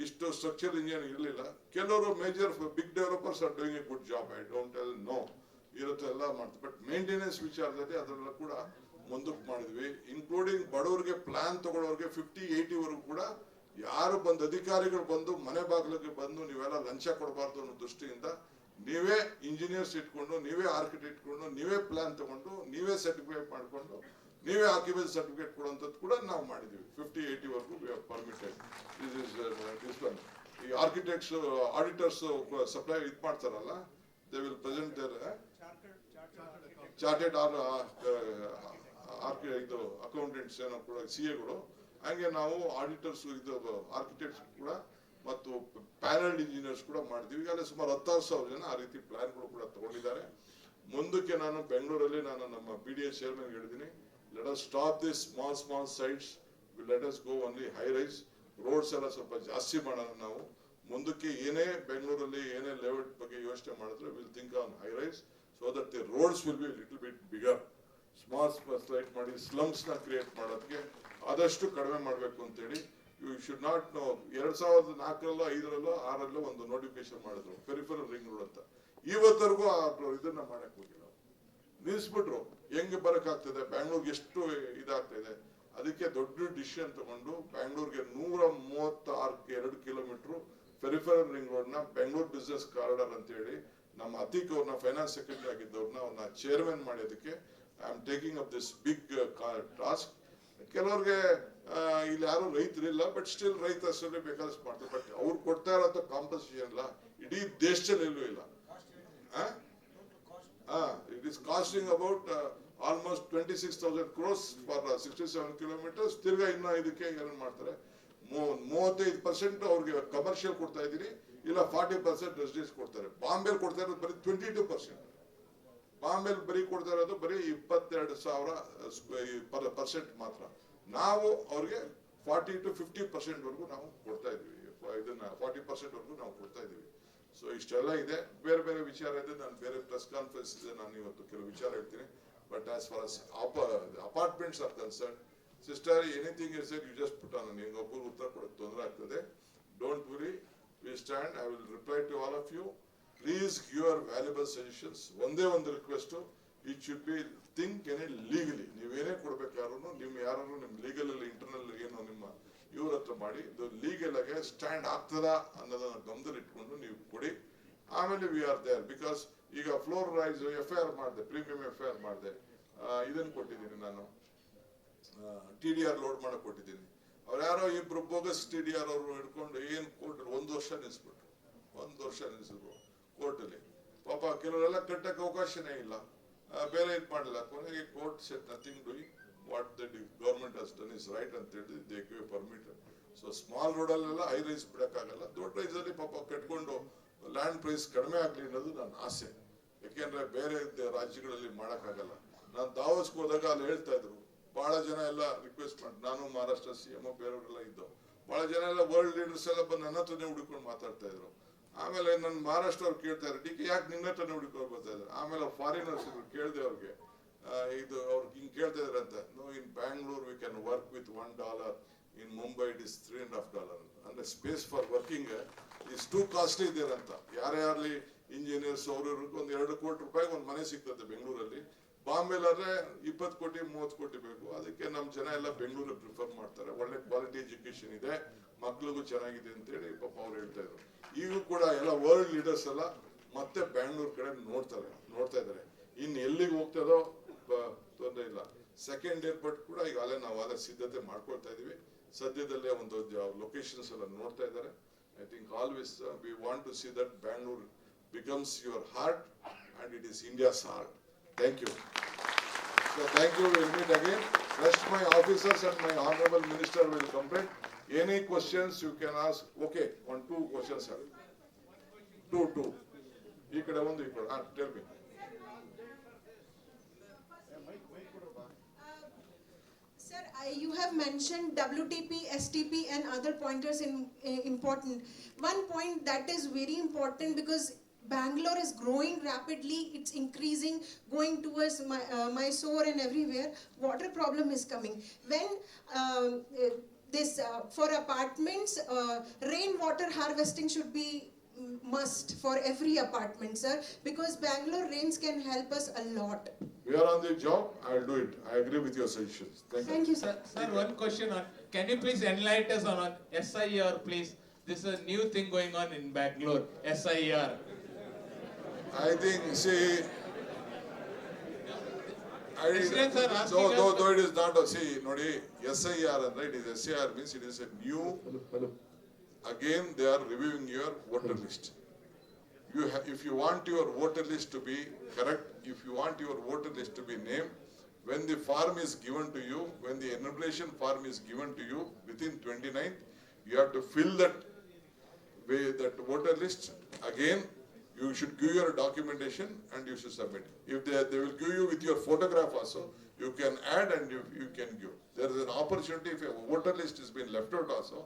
ಇಷ್ಟು ಸ್ಟ್ರಕ್ಚರ್ ಇಂಜಿನಿಯರ್ ಇರಲಿಲ್ಲ. ಕೆಲವರು major big developers are doing a good job. I don't tell no, ಇರುತ್ತೆ ಎಲ್ಲ ಮಾಡ್ತಾರೆ. ಬಟ್ ಮೇಂಟೆನೆನ್ಸ್ ವಿಚಾರದಲ್ಲಿ ಅದರೆಲ್ಲ ಕೂಡ ಮುಂದಕ್ಕೆ ಮಾಡಿದ್ವಿ. ಇನ್ಕ್ಲೂಡಿಂಗ್ ಬಡವರಿಗೆ ಪ್ಲಾನ್ ತಗೊಳ್ಳೋರಿಗೆ 50-80 ವರೆಗೂ ಕೂಡ ಯಾರು ಬಂದು ಅಧಿಕಾರಿಗಳು ಬಂದು ಮನೆ ಬಾಗಿಲಿಗೆ ಬಂದು ನೀವೆಲ್ಲ ಲಂಚ ಕೊಡಬಾರ್ದು ಅನ್ನೋ ದೃಷ್ಟಿಯಿಂದ ನೀವೇ ಇಂಜಿನಿಯರ್ಸ್ ಇಟ್ಕೊಂಡು, ನೀವೇ ಆರ್ಕಿಟೆಕ್ಟ್ ಇಟ್ಕೊಂಡು, ನೀವೇ ಪ್ಲಾನ್ ತಗೊಂಡು, ನೀವೇ ಸರ್ಟಿಫಿಕೇಟ್ ಮಾಡ್ಕೊಂಡು, ನೀವೇ ಆಕ್ಯುಪೆನ್ಸಿ ಸರ್ಟಿಫಿಕೇಟ್ ಕೊಡುವಂಥದ್ದು ಕೂಡ ನಾವು ಮಾಡಿದ್ವಿ. 50-80 ವರೆಗೂ we have permitted. This one. ಈ ಆರ್ಕಿಟೆಕ್ಟ್ಸ್ ಆಡಿಟರ್ಸ್ ಸಪ್ಲೈ ಇದು ಮಾಡ್ತಾರಲ್ಲ, they will present their chartered ಇದು ಅಕೌಂಟೆಂಟ್ಸ್ ಏನೋ ಕೂಡ CAಗಳು. ಹಂಗೆ ನಾವು ಆಡಿಟರ್ಸ್ ಇದು ಆರ್ಕಿಟೆಕ್ಟ್ಸ್ ಕೂಡ ಮತ್ತು ಪ್ಯಾನಲ್ ಇಂಜಿನಿಯರ್ಸ್ ಕೂಡ ಮಾಡಿದ್ವಿ. ಈಗಾಗಲೇ ಸುಮಾರು 10,000 ಜನ ಆ ರೀತಿ ಪ್ಲಾನ್ಗಳು ಕೂಡ ತಗೊಂಡಿದ್ದಾರೆ. ಮುಂದಕ್ಕೆ ನಾನು ಬೆಂಗಳೂರಲ್ಲಿ ನಮ್ಮ PDA ಚೇರ್ಮನ್ ಹೇಳಿದ್ದೀನಿ, let us stop this small sites, let us go only high rise. Roads ಎಲ್ಲ ಸ್ವಲ್ಪ ಜಾಸ್ತಿ ಮಾಡೋಣ ನಾವು. ಮುಂದಕ್ಕೆ ಏನೇ ಬೆಂಗಳೂರಲ್ಲಿ ಏನೇ ಲೇಔಟ್ ಬಗ್ಗೆ ಯೋಚನೆ ಮಾಡಿದ್ರೆ will think on high rise, so that the roads will be little bit bigger. Small slight ಮಾಡಿ ಸ್ಲಮ್ಸ್ ನ ಕ್ರಿಯೇಟ್ ಮಾಡೋದಕ್ಕೆ ಆದಷ್ಟು ಕಡಿಮೆ ಮಾಡಬೇಕು ಅಂತೇಳಿ. You should not know. 2004ರಲ್ಲೋ 5ರಲ್ಲೋ 6ರಲ್ಲೋ ಒಂದು ನೋಟಿಫಿಕೇಶನ್ ಮಾಡಿದ್ರು, ಪೆರಿಫೆರಲ್ ರಿಂಗ್ ರೋಡ್ ಅಂತ. ಇವತ್ತರೆಗೂ ಇದನ್ನ ಮಾಡಕ್ ಹೋಗಿಲ್ಲ, ನಿಲ್ಸ್ಬಿಟ್ರು. ಹೆಂಗೆ ಬರಕ್ ಆಗ್ತದೆ? ಬ್ಯಾಂಗ್ಳೂರ್ಗೆ ಎಷ್ಟು ಇದಾಗ್ತಾ ಇದೆ. ಅದಕ್ಕೆ ದೊಡ್ಡ ಡಿಸಿಷನ್ ತಗೊಂಡು ಬ್ಯಾಂಗ್ಳೂರ್ಗೆ 136 2 ಕಿಲೋಮೀಟರ್ ಪೆರಿಫೆರಲ್ ರಿಂಗ್ ರೋಡ್ ನ ಬೆಂಗಳೂರು ಬಿಸ್ನೆಸ್ ಕಾರಿಡಾರ್ ಅಂತ ಹೇಳಿ ನಮ್ಮ ಅತೀಕ್ ಅವ್ರನ್ನ ಫೈನಾನ್ಸ್ ಸೆಕ್ರೆಟರಿ ಆಗಿದ್ದವ್ರನ್ನ ಚೇರ್ಮನ್ ಮಾಡೋದಕ್ಕೆ I am taking up this big task. ಕೆಲವ್ರಿಗೆ ಇಲ್ಲಿ ಯಾರು ರೈತರಿಲ್ಲ, ಬಟ್ ಸ್ಟಿಲ್ ರೈತರಲ್ಲಿ ಬೇಕಾದಷ್ಟು ಮಾಡ್ತಾರೆ. ಬಟ್ ಅವ್ರು ಕೊಡ್ತಾ ಇರೋ ಕಾಂಪನ್ಸೇಷನ್ ಇಲ್ಲ ಇಡೀ ದೇಶದಲ್ಲಿ ಎಲ್ಲೂ ಇಲ್ಲ. It is costing about almost 26,000 crores for 67 kilometers. ತಿರ್ಗಾ ಇನ್ನ ಇದಕ್ಕೆ ಏನ್ ಮಾಡ್ತಾರೆ, 35% ಅವ್ರಿಗೆ ಕಮರ್ಷಿಯಲ್ ಕೊಡ್ತಾ ಇದೀನಿ, ಇಲ್ಲ 40% ರೆಸಿಡೆನ್ಸ್ ಕೊಡ್ತಾರೆ. ಬಾಂಬೆಲ್ ಕೊಡ್ತಾ ಇರೋದು ಬರೀ 22%. ಬಾಂಬೆಲ್ ಬರೀ ಕೊಡ್ತಾ ಇರೋದು ಬರೀ 22,000% ಮಾತ್ರ. ನಾವು ಅವ್ರಿಗೆ 40 to 50% ವರೆಗೂ ನಾವು ಕೊಡ್ತಾ ಇದೀವಿ. ಇದನ್ನ 40% ವರೆಗೂ ನಾವು ಕೊಡ್ತಾ ಇದೀವಿ. ಸೊ ಇಷ್ಟೆಲ್ಲ ಇದೆ. ಬೇರೆ ಬೇರೆ ವಿಚಾರ ಇದೆ. ನಾನು ಬೇರೆ ಪ್ರೆಸ್ ಕಾನ್ಫರೆನ್ಸ್ ಇದೆ, ನಾನು ಇವತ್ತು ಕೆಲವು ವಿಚಾರ ಹೇಳ್ತೀನಿ. But as far as apartments are concern, sister, anything is you just put on. ನಿಮ್ಗೆ ಒಬ್ಬರು ಉತ್ತರ ಕೊಡಕ್ಕೆ ತೊಂದರೆ ಆಗ್ತದೆ. Don't worry, we stand. I will reply to all of you. Please give your valuable suggestions. ಒಂದೇ ಒಂದು request, it should be think ಏನೇ legally. ನೀವೇನೇ ಕೊಡ್ಬೇಕಾದ್ರೂ ನಿಮ್ ಯಾರು ನಿಮ್ ಲೀಗಲ್ ಅಲ್ಲಿ ಇಂಟರ್ನಲ್ ಏನು ನಿಮ್ಮ ಇವ್ರ ಹತ್ರ ಮಾಡಿ, ಇದು ಲೀಗಲ್ ಆಗಿ ಸ್ಟ್ಯಾಂಡ್ ಆಗ್ತದಾ ಅನ್ನೋದನ್ನ ಗಮನದಲ್ಲಿ ಇಟ್ಕೊಂಡು ನೀವು ಕೊಡಿ. ಆಮೇಲೆ ವಿ ಆರ್ ದೇರ್. ಬಿಕಾಸ್ ಈಗ ಫ್ಲೋರ್ ರೈಸ್ FIR ಮಾಡಿದೆ, ಪ್ರೀಮಿಯಂ FIR ಮಾಡಿದೆ. ಇದನ್ನು ಕೊಟ್ಟಿದ್ದೀನಿ ನಾನು, TDR ಲೋಡ್ ಮಾಡಕ್ ಕೊಟ್ಟಿದ್ದೀನಿ. ಅವ್ರು ಯಾರೋ ಇಬ್ರು ಬೋಗಸ್ TDR ಅವರು ಹಿಡ್ಕೊಂಡು ಏನ್ ಕೋರ್ಟ್ 1 ವರ್ಷ ನಿಲ್ಸ್ಬಿಟ್ರು, 1 ವರ್ಷ ನಿಲ್ಸಿದ್ರು ಕೋರ್ಟಲ್ಲಿ. ಪಾಪ ಕೆಲವರೆಲ್ಲ ಕಟ್ಟಕ್ಕೆ ಅವಕಾಶನೇ ಇಲ್ಲ, ಬೇರೆ ಇದು ಮಾಡಲಿಲ್ಲ. ಕೊನೆಗೆ court set nothing doing what the government has done is right ಅಂತ ಹೇಳಿ they give permit. So small road ಅಲ್ಲೆಲ್ಲ ಹೈ ರೈಸ್ ಬಿಡಕ್ಕಾಗಲ್ಲ, ದೊಡ್ಡ ರೈಸ್ ಅಲ್ಲಿ ಪಾಪ ಕಟ್ಕೊಂಡು ಲ್ಯಾಂಡ್ ಪ್ರೈಸ್ ಕಡಿಮೆ ಆಗ್ಲಿ ಅನ್ನೋದು ನನ್ನ ಆಸೆ. ಯಾಕೆಂದ್ರೆ ಬೇರೆ ರಾಜ್ಯಗಳಲ್ಲಿ ಮಾಡಕ್ಕಾಗಲ್ಲ. ನಾನು ದಾವೋಸ್ಗೆ ಹೋದಾಗ ಅಲ್ಲಿ ಹೇಳ್ತಾ ಇದ್ರು, ಬಹಳ ಜನ ಎಲ್ಲ ರಿಕ್ವೆಸ್ಟ್ ಮಾಡಿ, ನಾನು ಮಹಾರಾಷ್ಟ್ರ CM ಬೇರೆಯವರೆಲ್ಲ ಇದ್ದು, ಬಹಳ ಜನ ಎಲ್ಲ ವರ್ಲ್ಡ್ ಲೀಡರ್ಸ್ ಎಲ್ಲ ಬಂದು ನನ್ನ ಹತ್ರನೇ ಹುಡುಕೊಂಡು ಮಾತಾಡ್ತಾ ಇದ್ರು. ಆಮೇಲೆ ನನ್ನ ಮಹಾರಾಷ್ಟ್ರ ಅವ್ರು ಕೇಳ್ತಾ ಇದ್ರು, DK ಯಾಕೆ ನಿನ್ನ ಹತ್ರನೇ ಹುಡುಕೊಂಡು ಬರ್ತಾ ಇದ್ರು. ಆಮೇಲೆ ಫಾರಿನರ್ಸ್ ಕೇಳಿದೆ ಅವ್ರಿಗೆ, ಇದು ಅವ್ರಿಗೆ ಹಿಂಗ್ ಕೇಳ್ತಾ ಇದ್ರಂತ, no in Bangalore we can work with $1, in Mumbai it is $3.5. ಅಂದ್ರೆ space for working is too costly either ಅಂತ. ಯಾರೇ ಆಗ್ಲಿ ಇಂಜಿನಿಯರ್ಸ್ ಅವರು ಒಂದು 2 ಕೋಟಿ ರೂಪಾಯಿಗೆ ಒಂದು ಮನೆ ಸಿಗ್ತದೆ ಬೆಂಗಳೂರಲ್ಲಿ. ಬಾಂಬೆಲಾದ್ರೆ 20 ಕೋಟಿ 30 ಕೋಟಿ ಬೇಕು. ಅದಕ್ಕೆ ನಮ್ಮ ಜನ ಎಲ್ಲ ಬೆಂಗಳೂರು ಪ್ರಿಫರ್ ಮಾಡ್ತಾರೆ. ಒಳ್ಳೆ ಕ್ವಾಲಿಟಿ ಎಜುಕೇಶನ್ ಇದೆ, ಮಕ್ಳಿಗೂ ಚೆನ್ನಾಗಿದೆ ಅಂತ ಹೇಳಿ ಪಾಪ ಅವ್ರು ಹೇಳ್ತಾ ಇದ್ರು. ಈಗೂ ಕೂಡ ಎಲ್ಲ ವರ್ಲ್ಡ್ ಲೀಡರ್ಸ್ ಎಲ್ಲ ಮತ್ತೆ ಬ್ಯಾಂಗ್ಳೂರ್ ಕಡೆ ನೋಡ್ತಾ ಇದ್ದಾರೆ. ಇನ್ ಎಲ್ಲಿಗೆ ಹೋಗ್ತದೋ ತೊಂದರೆ ಇಲ್ಲ. ಸೆಕೆಂಡ್ ಏರ್ಪೋರ್ಟ್ ಕೂಡ ಈಗ ನಾವು ಸಿದ್ಧತೆ ಮಾಡ್ಕೊಳ್ತಾ ಇದೀವಿ. ಸದ್ಯದಲ್ಲೇ ಒಂದು ಲೊಕೇಶನ್ಸ್ ಎಲ್ಲ ನೋಡ್ತಾ ಇದ್ದಾರೆ. I think always we want to see that Bangalore becomes your heart and it is India's heart. Thank you. So thank you. We'll meet again. Rest my officers and my honorable minister will complete. Any questions you can ask. Okay, 2 questions sir. Two. Ee kade ondu ee kade. Tell me. Sir, you have mentioned WTP, STP and other pointers important. One point that is very important because Bangalore is growing rapidly, it's increasing, going towards Mysore and everywhere. Water problem is coming. When for apartments, rainwater harvesting should be must for every apartment, sir, because Bangalore rains can help us a lot. We are on the job. I'll do it. I agree with your suggestions. Thank you, sir. Sir, one question on, can you please enlighten us on SIR, please? This is a new thing going on in Bangalore, SIR. I think, see, President sir asking though it is not, see, nodi, SIR, right? It is SIR means it is a new, again they are reviewing your voter list. If you want your voter list to be correct, if you want your voter list to be named, when the form is given to you, when the enumeration form is given to you within 29th, you have to fill that voter list again. You should give your documentation and you should submit. If they will give you with your photograph also, you can add and you can give. There is an opportunity if a voter list has been left out also,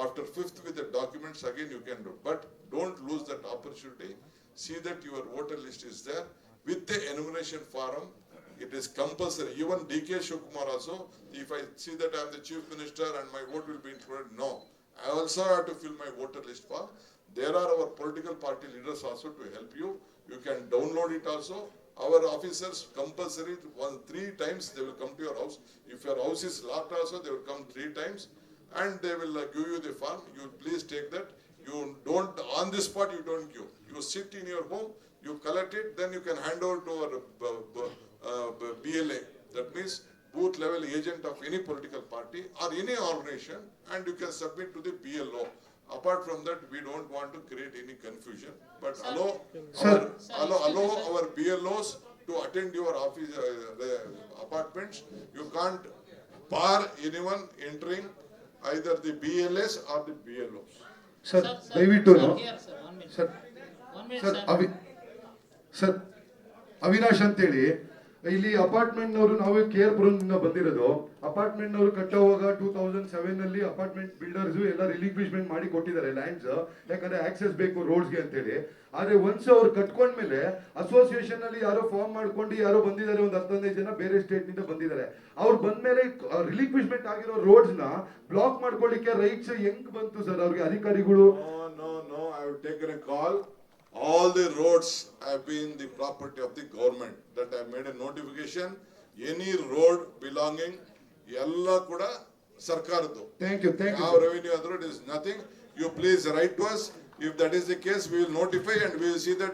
after 5th with the documents again you can do. But don't lose that opportunity. See that your voter list is there with the enumeration form. It is compulsory. Even DK Shivakumar also, if I see that I am the chief minister and my vote will be included, no. I also have to fill my voter list form. There are our political party leaders also to help you. You can download it also. Our officers compulsory 3 times they will come to your house. If your house is locked also, they will come 3 times and they will give you the form. You please take that. You don't, on the spot you don't give. You sit in your home, you collect it, then you can hand over to our BLA. That means booth level agent of any political party or any organization, and you can submit to the BLO. Apart from that, we don't want to create any confusion, but allow our BLOs to attend your office apartments. You can't bar anyone entering either the BLS or the BLOs. Sir, ದಯವಿಟ್ಟು sir Avinash ಅಂತೇಳಿ ಇಲ್ಲಿ apartment ನವರು ನಾವು ಕೇರ್ಪುರದಿಂದ ಬಂದಿರೋದು. Apartment ನವರು ಕಟ್ಟೋವಾಗ 2007 ನಲ್ಲಿ apartment builders ಎಲ್ಲ ರಿಲಿಕ್ವಿಶ್ಮೆಂಟ್ ಮಾಡಿ ಕೊಟ್ಟಿದ್ದಾರೆ ಲ್ಯಾಂಡ್ಸ್, ಯಾಕಂದ್ರೆ ಆಕ್ಸೆಸ್ ಬೇಕು ರೋಡ್ಸ್ಗೆ ಅಂತೇಳಿ. ಆದ್ರೆ ಒನ್ಸ್ ಅವ್ರು ಕಟ್ಕೊಂಡ್ಮೇಲೆ ಅಸೋಸಿಯೇಷನ್ ಅಲ್ಲಿ ಯಾರೋ ಫಾರ್ಮ್ ಮಾಡ್ಕೊಂಡು ಯಾರೋ ಬಂದಿದ್ದಾರೆ, ಒಂದು 15 ಜನ ಬೇರೆ ಸ್ಟೇಟ್ ನಿಂದ ಬಂದಿದ್ದಾರೆ. ಅವ್ರು ಬಂದ್ಮೇಲೆ ರಿಲಿಕ್ವಿಶ್ಮೆಂಟ್ ಆಗಿರೋ ರೋಡ್ಸ್ ನ ಬ್ಲಾಕ್ ಮಾಡ್ಕೊಳ್ಳಿಕ್ಕೆ ರೈಟ್ಸ್ ಹೆಂಗ್ ಬಂತು ಸರ್ ಅವ್ರಿಗೆ ಅಧಿಕಾರಿಗಳು? No, I have taken a call. All the roads have been the property of the government. That I made a notification. Any road belonging, ella kuda sarkaradu. Thank you. Our revenue other it is nothing. You please write to us. If that is the case, we will notify and we will see that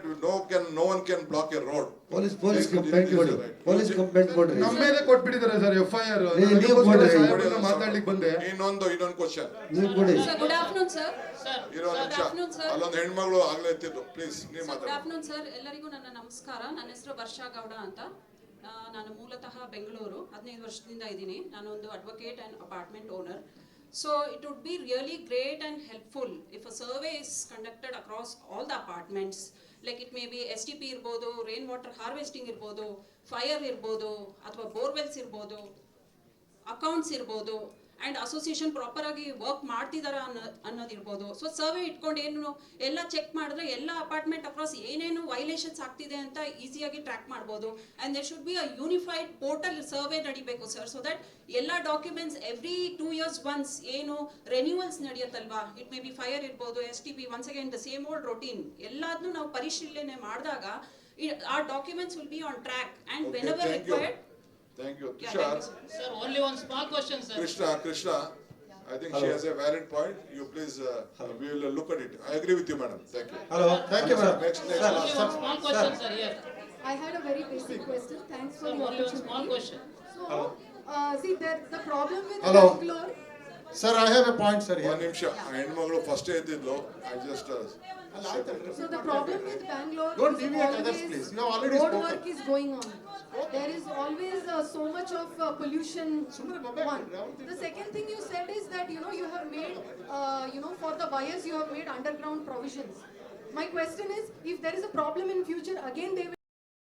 no one can block a road. Police Thank you, complaint this is ಕೊಡಿ, right. Police complaint ಕೊಡ್ರಿ. ನಮ್ಮ ಮೇಲೆ ಕೊಟ್ಬಿಟ್ಟಿದ್ದಾರೆ sir FIR. ನೀವು ಕೊಡ್ರಿ. ಮಾತಾಡ್ಲಿಕ್ಕೆ ಬಂದೆ. ಇನ್ನೊಂದು question. ನೀವು ಕೊಡಿ. Sir, good afternoon, sir. ಇರೋ Good ನಿಮಿಷ. afternoon, sir. ಅಲ್ಲೊಂದು ಹೆಣ್ಮಗಳು ಆಗ್ಲೇ ಎತ್ತಿದ್ದು. ಪ್ಲೀಸ್ ನೀವು Good ಮಾತಾಡಿ. afternoon, sir. ಎಲ್ಲರಿಗೂ ನನ್ನ ನಮಸ್ಕಾರ. ನನ್ನ ಹೆಸರು ವರ್ಷಾ ಗೌಡ ಅಂತ. ನಾನು ಮೂಲತಃ ಬೆಂಗಳೂರು 15 ವರ್ಷದಿಂದ ಇದ್ದೀನಿ. ನಾನು ಒಂದು advocate and apartment owner. So it would be really great and helpful if a survey is conducted across all the apartments. Like it may be STP ಇರ್ಬೋದು, rain water harvesting ಇರ್ಬೋದು, fire ಇರ್ಬೋದು, ಅಥವಾ borewells ಇರ್ಬೋದು, accounts ಇರ್ಬೋದು, and association proper ಆಗಿ work ಮಾಡ್ತಿದಾರ ಅನ್ನೋದಿರ್ಬೋದು. So survey ಇಟ್ಕೊಂಡು ಏನು ಎಲ್ಲ ಚೆಕ್ ಮಾಡಿದ್ರೆ ಎಲ್ಲ ಅಪಾರ್ಟ್ಮೆಂಟ್ ಅಕ್ರಾಸ್ ಏನೇನು ವೈಲೇಷನ್ಸ್ ಆಗ್ತಿದೆ ಅಂತ ಈಸಿಯಾಗಿ ಟ್ರ್ಯಾಕ್ ಮಾಡ್ಬೋದು. And there should be a unified portal survey ನಡಿಬೇಕು ಸರ್, ಸೊ ದಟ್ ಎಲ್ಲ ಡಾಕ್ಯುಮೆಂಟ್ಸ್ ಎವ್ರಿ 2 years ಒನ್ಸ್ ಏನು ರೆನ್ಯೂವಲ್ಸ್ ನಡೆಯುತ್ತಲ್ವಾ, ಇಟ್ ಮೇ ಬಿ ಫೈರ್ ಇರ್ಬೋದು, STP, once again the same old routine ಎಲ್ಲದನ್ನು ನಾವು ಪರಿಶೀಲನೆ ಮಾಡಿದಾಗ our documents will be on track and Okay, whenever thank you. required. Thank you. Yeah, Tushar. thank you, sir. Sir, only one small question, sir. Krishna, I think she has a valid point. You please, we will look at it. I agree with you, madam. Thank you. Hello, thank you, madam. Next, Only last. one small question, sir, here. I had a very basic question. Thanks for Sir, the only one small opportunity. question. So, see, the problem with Hello. Bangalore. Sir, I have a point, sir, ಒಂದ್ ನಿಮಿಷ. ಆ ಹೆಣ್ಮಗಳು first ಎದ್ದಿದ್ಲು. I just. So the problem with Bangalore Don't is deviate others, always please. You have already road spoken. work is going on. There is always so much of pollution. One. The second thing you said is that you have made for the buyers you have made underground provisions. My question is, if there is a problem in future, again they will